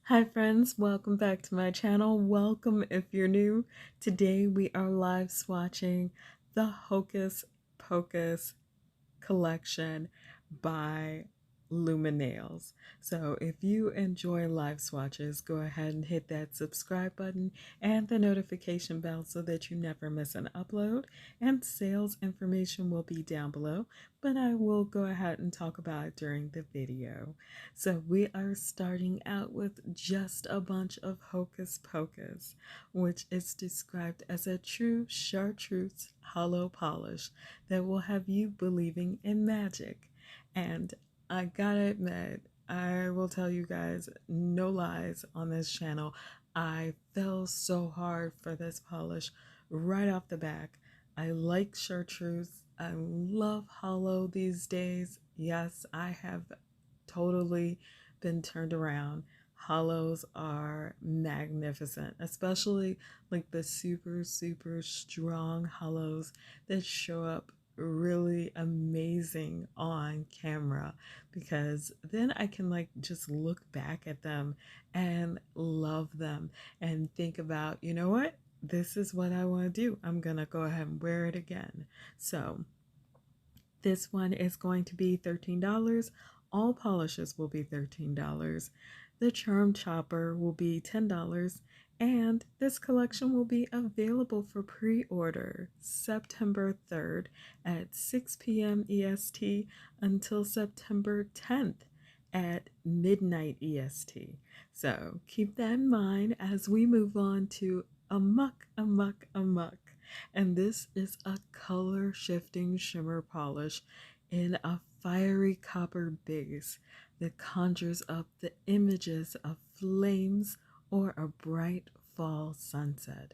Hi friends, welcome back to my channel. Welcome if you're new. Today we are live swatching the Hocus Pocus collection by Lumen Nails. So if you enjoy live swatches, go ahead and hit that subscribe button and the notification bell so that you never miss an upload. And sales information will be down below, but I will go ahead and talk about it during the video. So we are starting out with just a bunch of Hocus Pocus, which is described as a true chartreuse hollow polish that will have you believing in magic. And I gotta admit, I will tell you guys, no lies on this channel. I fell so hard for this polish right off the back. I like chartreuse. I love hollow these days. Yes, I have totally been turned around. Hollows are magnificent, especially like the super strong hollows that show up really amazing on camera, because then I can like just look back at them and love them and think about, you know what? This is what I want to do. I'm going to go ahead and wear it again. So this one is going to be $13. All polishes will be $13. The Charm Chopper will be $10. And this collection will be available for pre-order September 3rd at 6 p.m. EST until September 10th at midnight EST. So keep that in mind as we move on to Amok, Amok, Amok. And this is a color shifting shimmer polish in a fiery copper base that conjures up the images of flames or a bright fall sunset.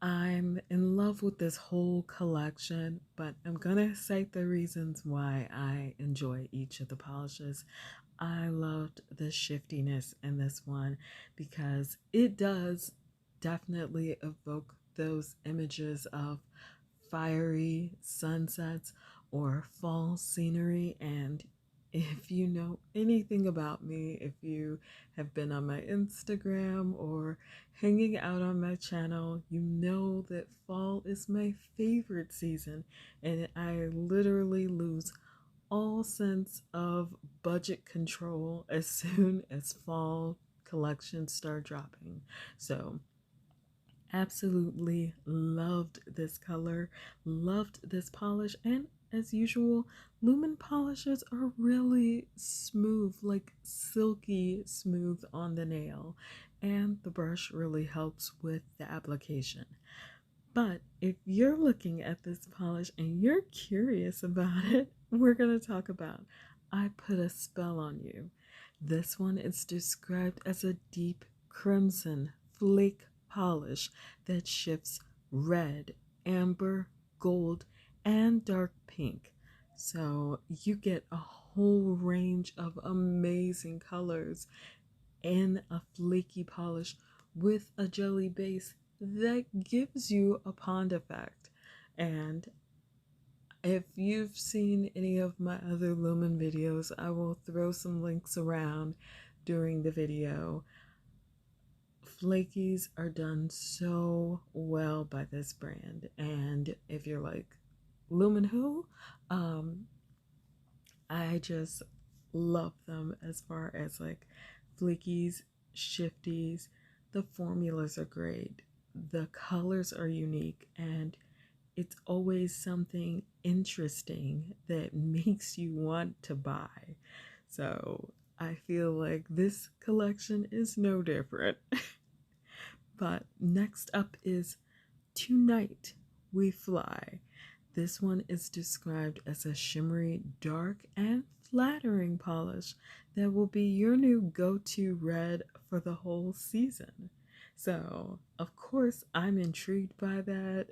I'm in love with this whole collection, but I'm gonna cite the reasons why I enjoy each of the polishes. I loved the shiftiness in this one because it does definitely evoke those images of fiery sunsets or fall scenery. And if you know anything about me, if you have been on my Instagram or hanging out on my channel, you know that fall is my favorite season, and I literally lose all sense of budget control as soon as fall collections start dropping. So absolutely loved this color, loved this polish, and as usual, Lumen polishes are really smooth, like silky smooth on the nail, and the brush really helps with the application. But if you're looking at this polish and you're curious about it, we're going to talk about I Put a Spell on You. This one is described as a deep crimson flake polish that shifts red, amber, gold, and dark pink. So you get a whole range of amazing colors in a flaky polish with a jelly base that gives you a pond effect. And if you've seen any of my other Lumen videos, I will throw some links around during the video. Flakies are done so well by this brand, and if you're like, Lumen who? I just love them as far as like flakies, shifties. The formulas are great. The colors are unique, and it's always something interesting that makes you want to buy. So I feel like this collection is no different. But next up is Tonight We Fly. This one is described as a shimmery, dark, and flattering polish that will be your new go-to red for the whole season. So, of course, I'm intrigued by that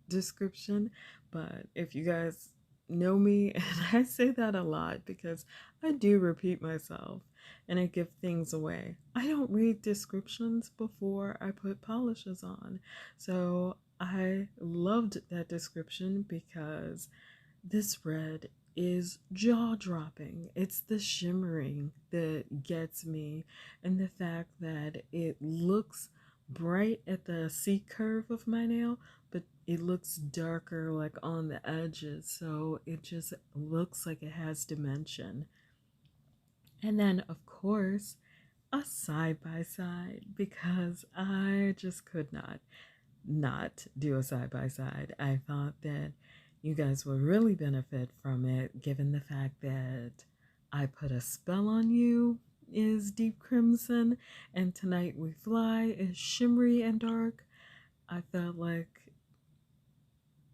description, but if you guys know me, and I say that a lot because I do repeat myself and I give things away. I don't read descriptions before I put polishes on. So I loved that description because this red is jaw-dropping. It's the shimmering that gets me, and the fact that it looks bright at the C curve of my nail, but it looks darker like on the edges, so it just looks like it has dimension. And then, of course, a side by side, because I just could not do a side by side. I thought that you guys would really benefit from it, given the fact that I Put a Spell on You is deep crimson, and Tonight We Fly is shimmery and dark. I felt like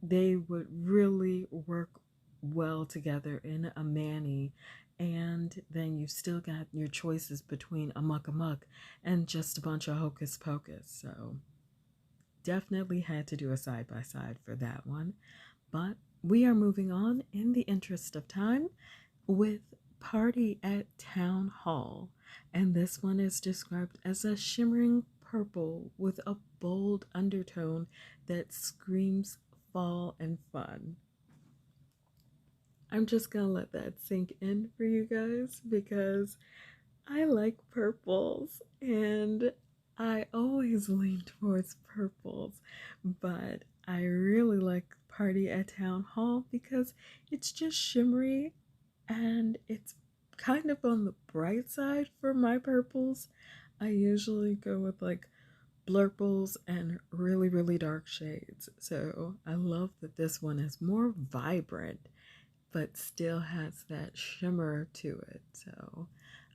they would really work well together in a mani, and then you still got your choices between Amok Amok and just a bunch of Hocus Pocus. So definitely had to do a side by side for that one. But we are moving on in the interest of time with Party at Town Hall. And this one is described as a shimmering purple with a bold undertone that screams fall and fun. I'm just gonna let that sink in for you guys because I like purples and I always lean towards purples, but I really like Party at Town Hall because it's just shimmery and it's kind of on the bright side for my purples. I usually go with like blurples and really, really dark shades. So I love that this one is more vibrant but still has that shimmer to it. So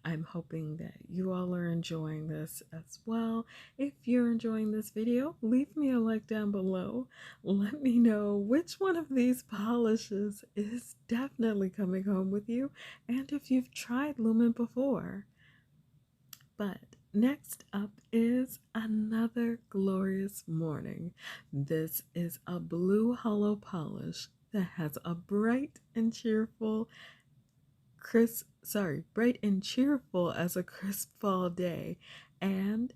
I'm hoping that you all are enjoying this as well. If you're enjoying this video, leave me a like down below. Let me know which one of these polishes is definitely coming home with you and if you've tried Lumen before. But next up is Another Glorious Morning. This is a blue hollow polish that has a bright and cheerful as a crisp fall day and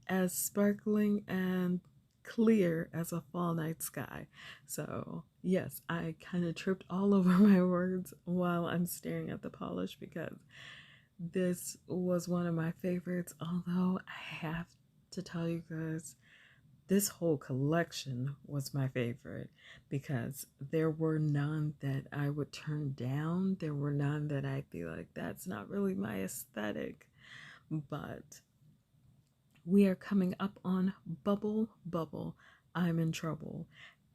as sparkling and clear as a fall night sky. So yes, I kind of tripped all over my words while I'm staring at the polish because this was one of my favorites, although I have to tell you guys, this whole collection was my favorite because there were none that I would turn down. There were none that I'd be like, that's not really my aesthetic. But we are coming up on Bubble Bubble, I'm in Trouble.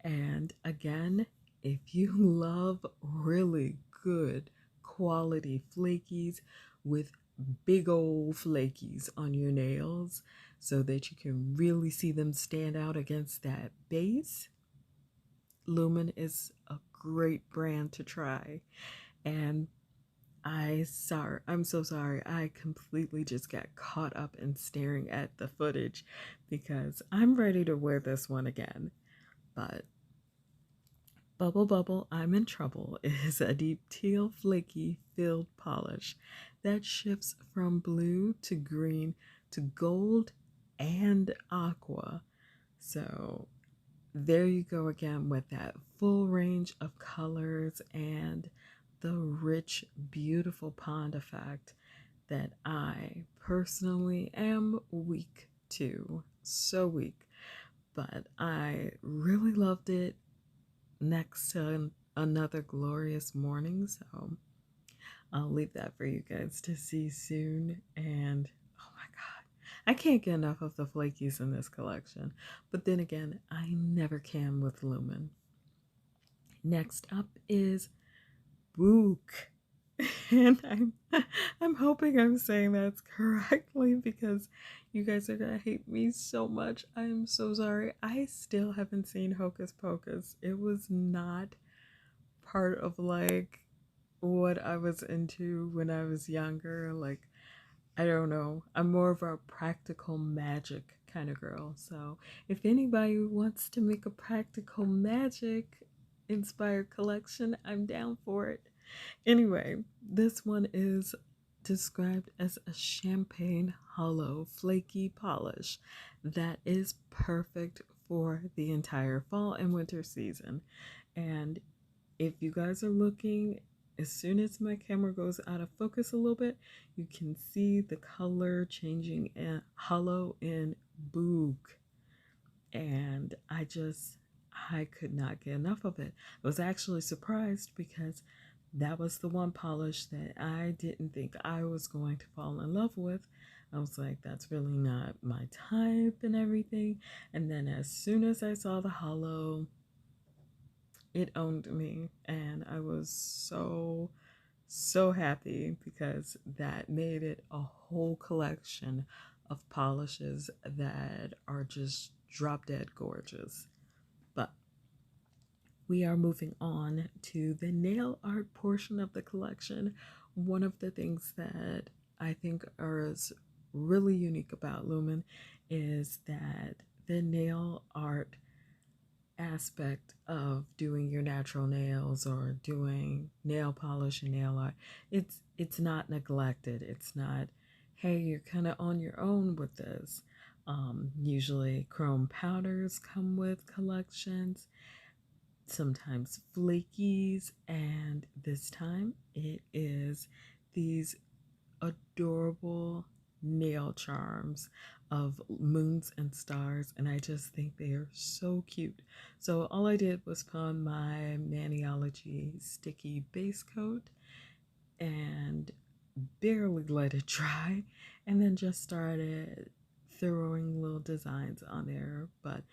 And again, if you love really good quality flakies with big old flakies on your nails so that you can really see them stand out against that base, Lumen is a great brand to try. And I'm so sorry. I completely just got caught up in staring at the footage because I'm ready to wear this one again. But Bubble Bubble, I'm in Trouble is a deep teal flaky filled polish that shifts from blue to green to gold and aqua. So there you go again with that full range of colors and the rich, beautiful pond effect that I personally am weak to. So weak. But I really loved it next to Another Glorious Morning. So I'll leave that for you guys to see soon. And oh my God, I can't get enough of the flakies in this collection. But then again, I never can with Lumen. Next up is Book. And I'm hoping I'm saying that correctly because you guys are gonna hate me so much. I'm so sorry. I still haven't seen Hocus Pocus. It was not part of like what I was into when I was younger. Like, I don't know. I'm more of a practical magic kind of girl. So if anybody wants to make a practical magic inspired collection, I'm down for it. Anyway, this one is described as a champagne hollow flaky polish that is perfect for the entire fall and winter season. And if you guys are looking as soon as my camera goes out of focus a little bit, you can see the color changing in hollow in Boog. And I could not get enough of it. I was actually surprised because that was the one polish that I didn't think I was going to fall in love with. I was like, that's really not my type and everything. And then as soon as I saw the hollow, it owned me. And I was so happy because that made it a whole collection of polishes that are just drop dead gorgeous. But we are moving on to the nail art portion of the collection. One of the things that I think is really unique about Lumen is that the nail art aspect of doing your natural nails or doing nail polish and nail art, it's not neglected. It's not, hey, you're kind of on your own with this. Usually chrome powders come with collections, sometimes flakies, and this time it is these adorable nail charms of moons and stars, and I just think they are so cute. So all I did was put on my Maniology sticky base coat and barely let it dry, and then just started throwing little designs on there. But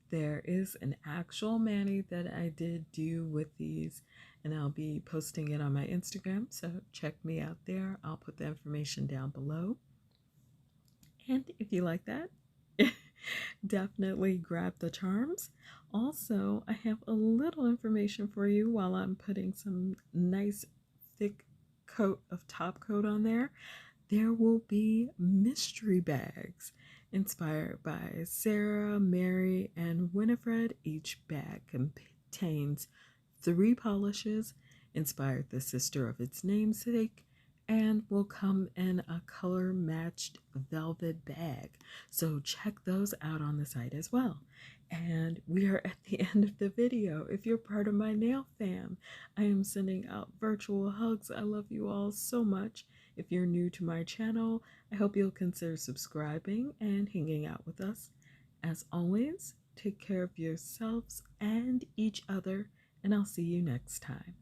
there is an actual mani that I did do with these, and I'll be posting it on my Instagram, so check me out there. I'll put the information down below. And if you like that, definitely grab the charms. Also, I have a little information for you while I'm putting some nice thick coat of top coat on there. There will be mystery bags inspired by Sarah, Mary, and Winifred. Each bag contains 3 polishes inspired the sister of its namesake and will come in a color matched velvet bag. So check those out on the site as well. And we are at the end of the video. If you're part of my nail fam, I am sending out virtual hugs. I love you all so much. If you're new to my channel, I hope you'll consider subscribing and hanging out with us. As always, take care of yourselves and each other, and I'll see you next time.